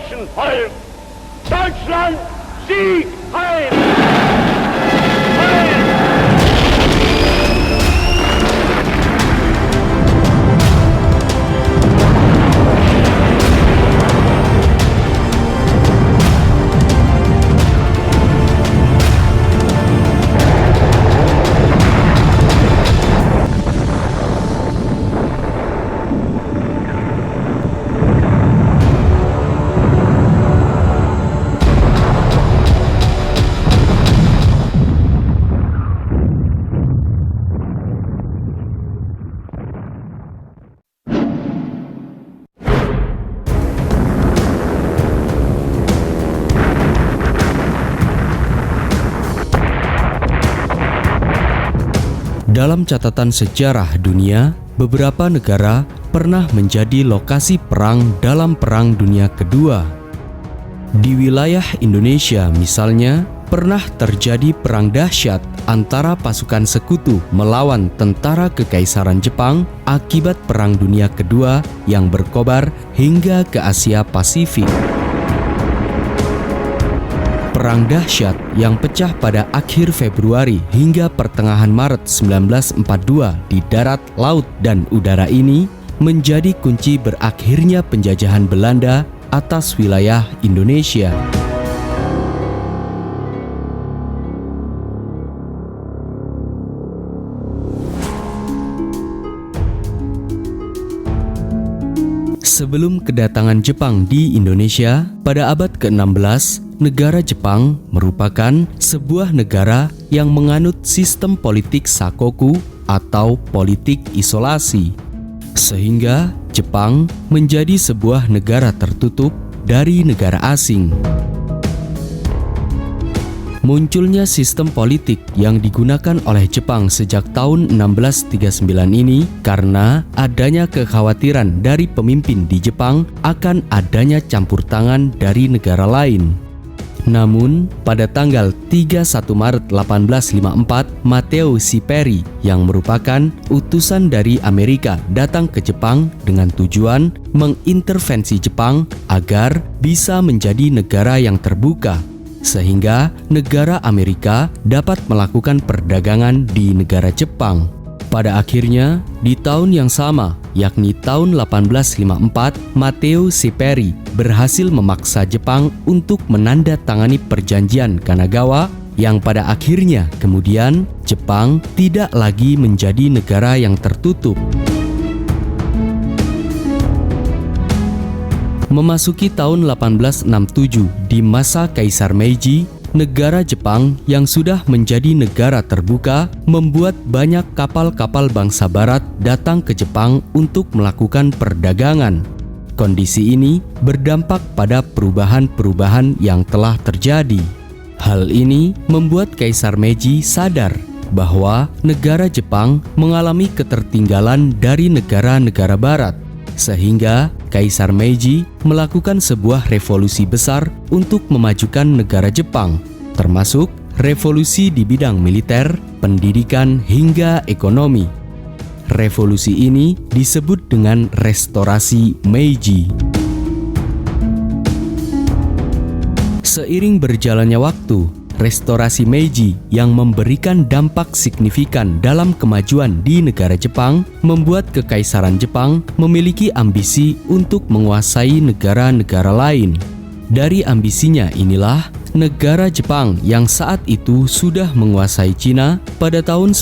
deutschen Volk. Deutschland, Sieg heil! Heil! Dalam catatan sejarah dunia, beberapa negara pernah menjadi lokasi perang dalam Perang Dunia Kedua. Di wilayah Indonesia misalnya, pernah terjadi perang dahsyat antara pasukan sekutu melawan tentara Kekaisaran Jepang akibat Perang Dunia Kedua yang berkobar hingga ke Asia Pasifik. Perang dahsyat yang pecah pada akhir Februari hingga pertengahan Maret 1942 di darat, laut, dan udara ini menjadi kunci berakhirnya penjajahan Belanda atas wilayah Indonesia. Sebelum kedatangan Jepang di Indonesia, pada abad ke-16, negara Jepang merupakan sebuah negara yang menganut sistem politik sakoku atau politik isolasi, sehingga Jepang menjadi sebuah negara tertutup dari negara asing. Munculnya sistem politik yang digunakan oleh Jepang sejak tahun 1639 ini karena adanya kekhawatiran dari pemimpin di Jepang akan adanya campur tangan dari negara lain. Namun, pada tanggal 31 Maret 1854, Matteo Siperi yang merupakan utusan dari Amerika datang ke Jepang dengan tujuan mengintervensi Jepang agar bisa menjadi negara yang terbuka, sehingga negara Amerika dapat melakukan perdagangan di negara Jepang. Pada akhirnya, di tahun yang sama, yakni tahun 1854, Matteo Siperi berhasil memaksa Jepang untuk menandatangani perjanjian Kanagawa yang pada akhirnya kemudian Jepang tidak lagi menjadi negara yang tertutup. Memasuki tahun 1867 di masa Kaisar Meiji, negara Jepang yang sudah menjadi negara terbuka membuat banyak kapal-kapal bangsa barat datang ke Jepang untuk melakukan perdagangan. Kondisi ini berdampak pada perubahan-perubahan yang telah terjadi. Hal ini membuat Kaisar Meiji sadar bahwa negara Jepang mengalami ketertinggalan dari negara-negara barat, sehingga Kaisar Meiji melakukan sebuah revolusi besar untuk memajukan negara Jepang, termasuk revolusi di bidang militer, pendidikan, hingga ekonomi. Revolusi ini disebut dengan Restorasi Meiji. Seiring berjalannya waktu, Restorasi Meiji yang memberikan dampak signifikan dalam kemajuan di negara Jepang membuat Kekaisaran Jepang memiliki ambisi untuk menguasai negara-negara lain. Dari ambisinya inilah negara Jepang yang saat itu sudah menguasai Cina pada tahun